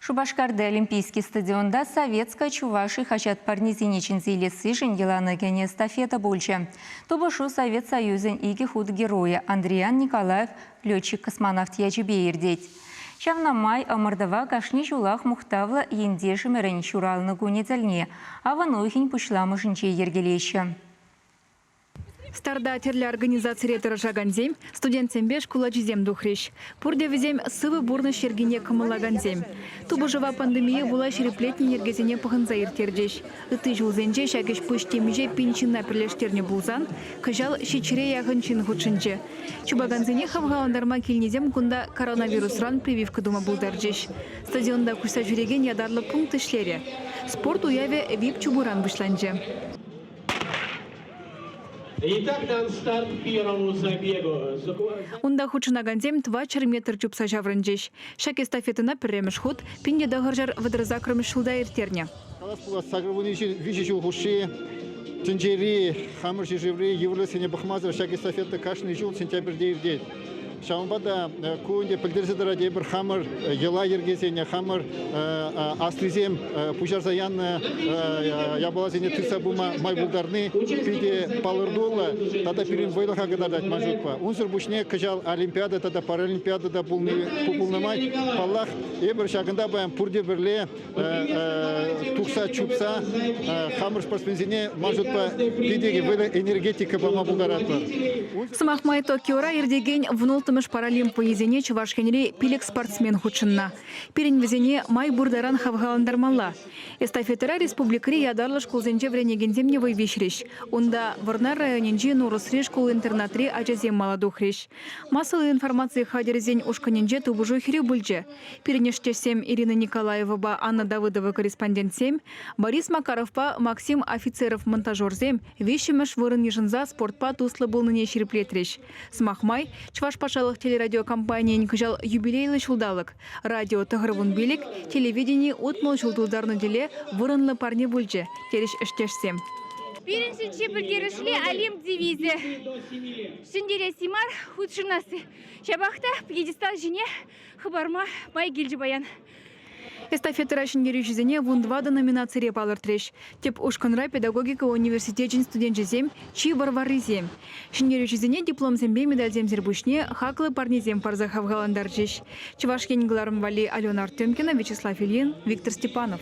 Шубашкарда Олимпийский стадионда советская чуваши хачат парнизине чинзили сыжен елана гене эстафета больше. Тобашу Совет Союзен иги худ героя Андриан Николаев летчик-космонавт яжебе ирдеть. Шавна май амардава кашни жулах мухтавла ендеші мәрін шуралны гунецельне, а ванойхин пушламы жінче ергелеші. Старда терлі организация ретара жаганзем, студент сембеш кулачизем духреш. Пурде візем сывы бурны шергене кымылаганзем. Тубы жыва пандемия була шереплетне ергезене пығынза ертердеш. Ыты жылзенже шагеш пыштемеже пинчинна пірлештерне булзан, кыжал шечере яғын чин худшынче. Чубаганзене хамғаландарма келнезем кунда коронавирусран прививка дума булдаржеш. Стадионда куса жүреген ядарлы пункт ішлері. Спорт уяве вип чубуран вышланже. Итак, дан старт первому забегу. Унда хучынаганзем 2 метр чупса жаврынжеш. Шак эстафетына пірреміш худ, пинде дағыржар вадырза крымыш шылда ертерне. Шамбада кунде пылдырсыдыра дебір хамыр ела ергезене, хамыр астризем пужарзаянны ябалазене тырса бума майбулдарны пиде палырдула, тада пирин бойлаха гададать мажутпа. Унсыр бушне кыжал олимпиада, тада паралимпиада да пулнымай, паллах ебір шагында баян пурде бірле тухса чупса, хамыр спортсмензене мажутпа пидеге вылы энергетика бама булдаратлар. Самахмай Токиора ердеген внултымыш паралимпы езене чувашкенери пилек спортсмен худшынна. Перен везене май бурдаран хавгаландармалла. Эстафетера республикари ядарлы школзенже вренегенземне вайвешреш. Унда Варнар районенже нурысре школ-интернатри ажазем маладухреш. Массовой информации хадерзень ушканенже тубужу хирю бульже. Перенештесем Ирина Николаева ба Анна Давыдова корреспондентсем, Борис Макаров Максим Офицеров монтажерзем, вещемеш вырын ежынза спортпа туслы болныне шереплетреш. Смахмай Чуваш пашалық телерадиокомпания кыжал юбилейлы шулдалык. Радио тығырвун билик, телевидение отмол шулдулдарны деле вырынлы парне бульже. Тереш іштешсем. Біріншінші білдерішлі Олимп девизі. Шындере Симар худшынасы. Шабақта пьедестал жіне хабарма май келжі баян. Эстафетера шингери жүзіне вундвада номинация палыр треш. Теп ушканра педагогика университетчин студентжезем чи варварызем. Шингери жүзіне диплом зембе медальзем зербушне хаклы парнезем парза хавгаландар жеш. Чувашкенгларым вали Алена Артемкина, Вячеслав Ильин, Виктор Степанов.